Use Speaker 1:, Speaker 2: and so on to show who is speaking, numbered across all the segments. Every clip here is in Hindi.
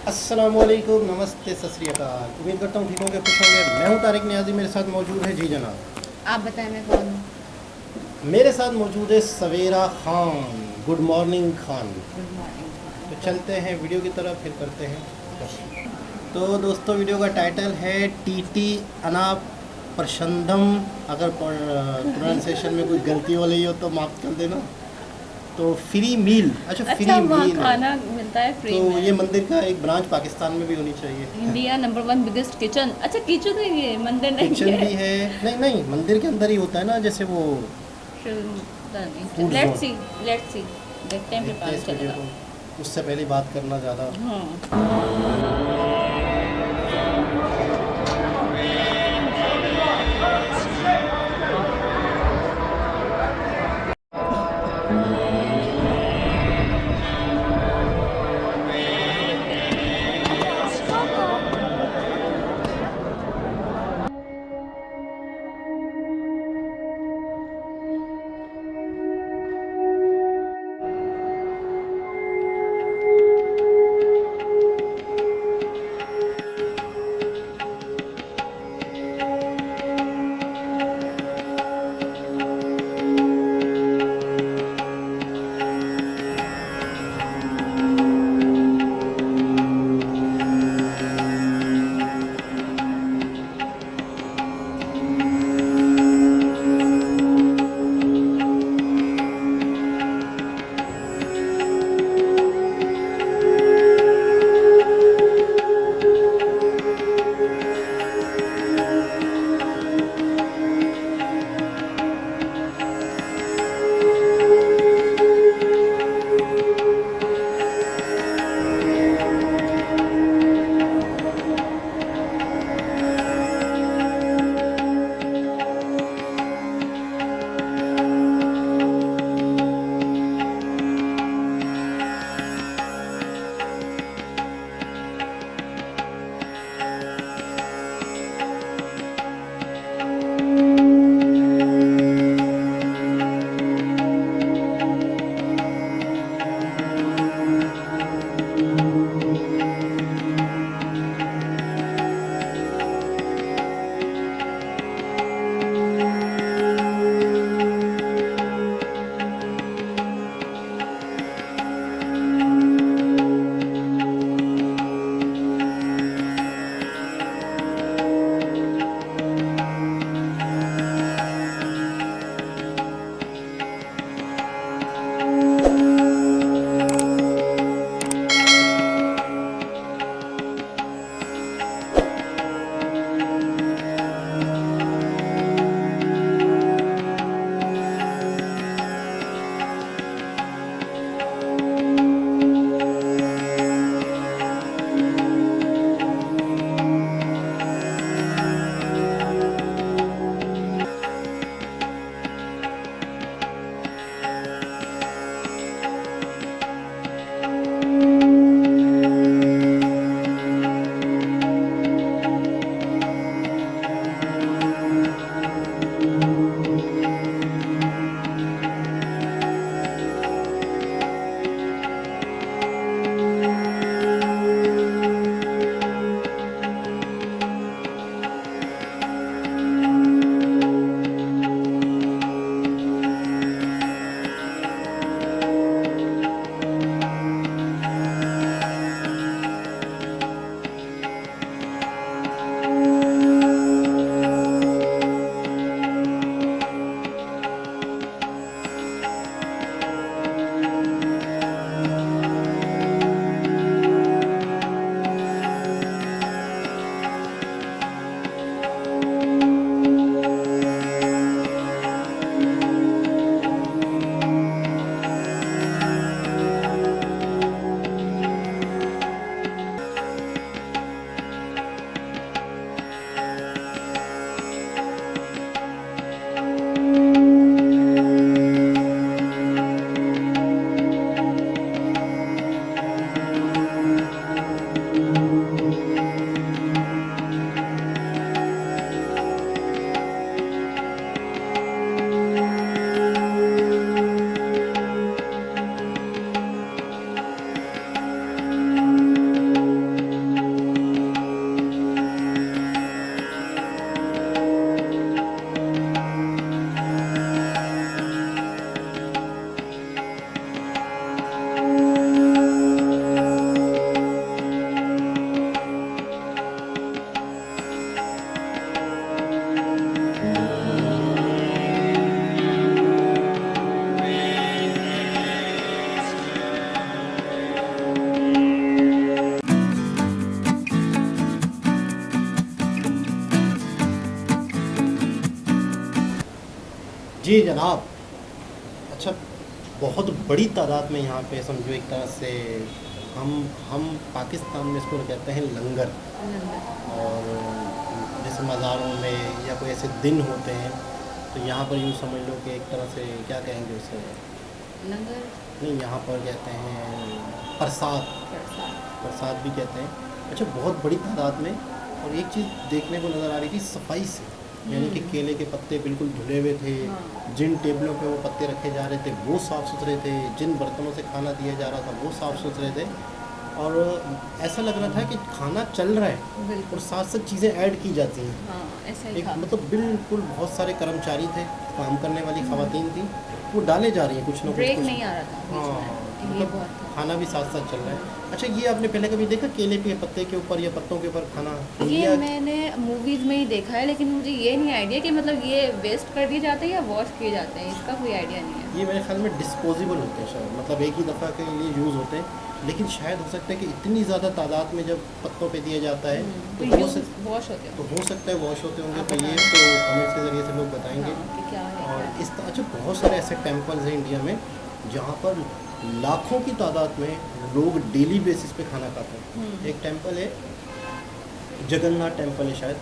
Speaker 1: अस्सलामुअलैकुम, नमस्ते, सत श्री अकाल। उम्मीद करता हूँ ठीक होंगे, खुश होंगे। मैं हूँ तारिक नियाज़ी, मेरे साथ मौजूद है जी जनाब।
Speaker 2: आप बताएं मैं कौन हूँ।
Speaker 1: मेरे साथ मौजूद है Savera Khan. Good morning Khan.
Speaker 2: Good morning.
Speaker 1: तो
Speaker 2: तो
Speaker 1: चलते हैं वीडियो की तरफ, फिर करते हैं तो दोस्तों, वीडियो का टाइटल है टीटी अना प्रशंदम। अगर प्रोनाउंसिएशन में कुछ गलती हो रही हो तो माफ़ कर देना। तो फ्री मील, अच्छा
Speaker 2: अच्छा,
Speaker 1: फ्री
Speaker 2: वहाँ
Speaker 1: मील है।
Speaker 2: खाना मिलता है
Speaker 1: तो
Speaker 2: फ्री
Speaker 1: ये
Speaker 2: में।
Speaker 1: मंदिर का एक ब्रांच पाकिस्तान में भी होनी चाहिए।
Speaker 2: India number one biggest kitchen. अच्छा, किचन है, ये मंदिर नहीं
Speaker 1: किचन
Speaker 2: है।
Speaker 1: भी है। नहीं नहीं, मंदिर के अंदर ही होता है ना, जैसे वो फूड
Speaker 2: लेट्स
Speaker 1: जोन।
Speaker 2: सी, लेट्स सी, देखते हैं फिर
Speaker 1: देखते हैं
Speaker 2: पता
Speaker 1: इस वीडियो
Speaker 2: चलेगा।
Speaker 1: को, उससे पहले बात करना ज़्यादा।
Speaker 2: हाँ।
Speaker 1: जी जनाब। अच्छा, बहुत बड़ी तादाद में यहाँ पे समझो एक तरह से हम पाकिस्तान में इसको कहते हैं लंगर। और जैसे मज़ारों में या कोई ऐसे दिन होते हैं तो यहाँ पर यूँ समझ लो कि एक तरह से क्या कहेंगे उसे,
Speaker 2: लंगर
Speaker 1: नहीं यहाँ पर कहते हैं प्रसाद, प्रसाद भी कहते हैं। अच्छा, बहुत बड़ी तादाद में। और एक चीज़ देखने को नज़र आ रही थी सफाई से, यानी कि केले के पत्ते बिल्कुल धुले हुए थे।
Speaker 2: हाँ।
Speaker 1: जिन टेबलों पे वो पत्ते रखे जा रहे थे वो साफ़ सुथरे थे, जिन बर्तनों से खाना दिया जा रहा था वो साफ़ सुथरे थे। और ऐसा लग रहा था कि खाना चल रहा है
Speaker 2: बिल्कुल।
Speaker 1: और साथ साथ चीज़ें ऐड की जाती हैं।
Speaker 2: हाँ, ऐसा ही
Speaker 1: एक
Speaker 2: था।
Speaker 1: मतलब बिल्कुल बहुत सारे कर्मचारी थे, काम करने वाली खवातीन थी, वो डाले जा रही हैं कुछ ना कुछ
Speaker 2: ब्रेक
Speaker 1: कुछ।
Speaker 2: नहीं आ रहा था बीच
Speaker 1: हाँ,
Speaker 2: में, ये
Speaker 1: मतलब
Speaker 2: बहुत था।
Speaker 1: खाना भी साथ साथ चल रहा है। अच्छा, ये आपने पहले कभी देखा केले के पत्ते के ऊपर या पत्तों के ऊपर खाना?
Speaker 2: ये
Speaker 1: इंडिया
Speaker 2: मैंने मूवीज़ में ही देखा है, लेकिन मुझे ये नहीं आइडिया कि मतलब ये वेस्ट कर दिए जाते हैं या वॉश किए जाते हैं, इसका कोई आइडिया नहीं है।
Speaker 1: ये मेरे ख्याल में डिस्पोजेबल होते हैं शायद, मतलब एक ही दफ़ा के लिए यूज़ होते हैं। लेकिन शायद हो सकता है कि इतनी ज़्यादा तादाद में जब पत्तों पे दिया जाता है
Speaker 2: तो
Speaker 1: तो
Speaker 2: वॉश होते हैं।
Speaker 1: तो हो सकता है वॉश होते होंगे।
Speaker 2: आप
Speaker 1: तो ये
Speaker 2: बताएं।
Speaker 1: तो कमेंट्स के ज़रिए से लोग बताएंगे।
Speaker 2: हाँ, कि क्या है
Speaker 1: और
Speaker 2: क्या
Speaker 1: इस तरह अच्छा बहुत सारे ऐसे टेम्पल्स हैं इंडिया में जहाँ पर लाखों की तादाद में लोग डेली बेसिस पे खाना खाते हैं।
Speaker 2: हम्म।
Speaker 1: एक टेम्पल है, जगन्नाथ टेम्पल है शायद,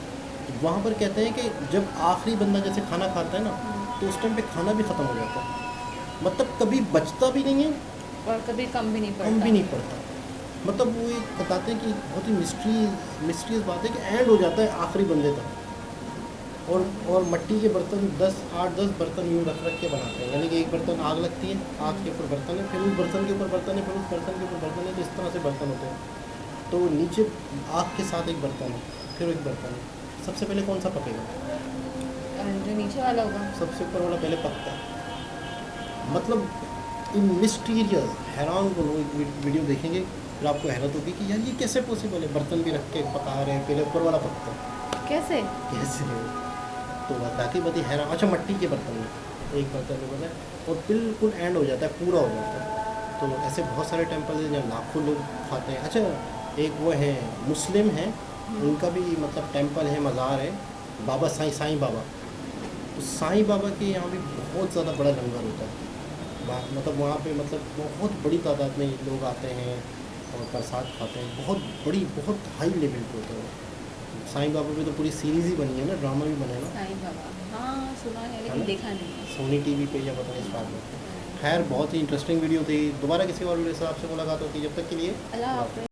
Speaker 1: वहाँ पर कहते हैं कि जब आखिरी बंदा जैसे खाना खाता है ना तो उस टाइम पे खाना भी ख़त्म हो जाता है, मतलब कभी बचता भी नहीं है,
Speaker 2: है, और कभी कम भी नहीं पड़ता।
Speaker 1: कम भी नहीं पड़ता। मतलब वो एक बताते हैं कि बहुत ही मिस्ट्रीज बात है कि एंड हो जाता है आखिरी बंदे तक। और मट्टी के बर्तन 8-10 बर्तन यूँ रख के बनाते हैं, यानी कि एक बर्तन आग लगती है, आग के ऊपर बर्तन है, फिर उस बर्तन के ऊपर बर्तन है, फिर उस बर्तन के ऊपर बर्तन है, तो इस तरह से बर्तन होते हैं। तो नीचे आग के साथ एक बर्तन है, फिर एक बर्तन है। सबसे पहले कौन सा पकेगा?
Speaker 2: जो नीचे वाला होगा।
Speaker 1: सबसे ऊपर वाला पहले पकता है। मतलब इन मिस्टीरियस हैरान को लोग वीडियो देखेंगे फिर आपको हैरत होगी कि यार ये कैसे पॉसिबल है, बर्तन भी रख के पका रहे हैं, पहले ऊपर वाला पकता है
Speaker 2: कैसे?
Speaker 1: कैसे है? तो बाकी बड़ी हैरान। अच्छा, मट्टी के बर्तन में एक बर्तन में बनाए और बिल्कुल एंड हो जाता है, पूरा हो जाता है। तो ऐसे बहुत सारे टेम्पल हैं जहाँ लाखों लोग खाते हैं। अच्छा, एक वो है मुस्लिम हैं, उनका भी मतलब टेम्पल है, मज़ार है, बाबा साईं बाबा। तो साईं बाबा के यहाँ भी बहुत ज़्यादा बड़ा लंगर होता है। मतलब वहाँ पे मतलब बहुत बड़ी तादाद में लोग आते हैं और प्रसाद खाते हैं। बहुत हाई लेवल पे होता है। साईं बाबा पे तो पूरी सीरीज़ ही बनी है ना, ड्रामा भी बने ना,
Speaker 2: साईं बाबा, हाँ सुना है लेकिन
Speaker 1: ना?
Speaker 2: देखा नहीं है।
Speaker 1: सोनी टीवी पे या पता नहीं इस बात में। खैर, बहुत ही इंटरेस्टिंग वीडियो थी। दोबारा किसी और वीडियो से आपसे मुलाकात होती है, जब तक के लिए
Speaker 2: अल्लाह हाफ़िज़।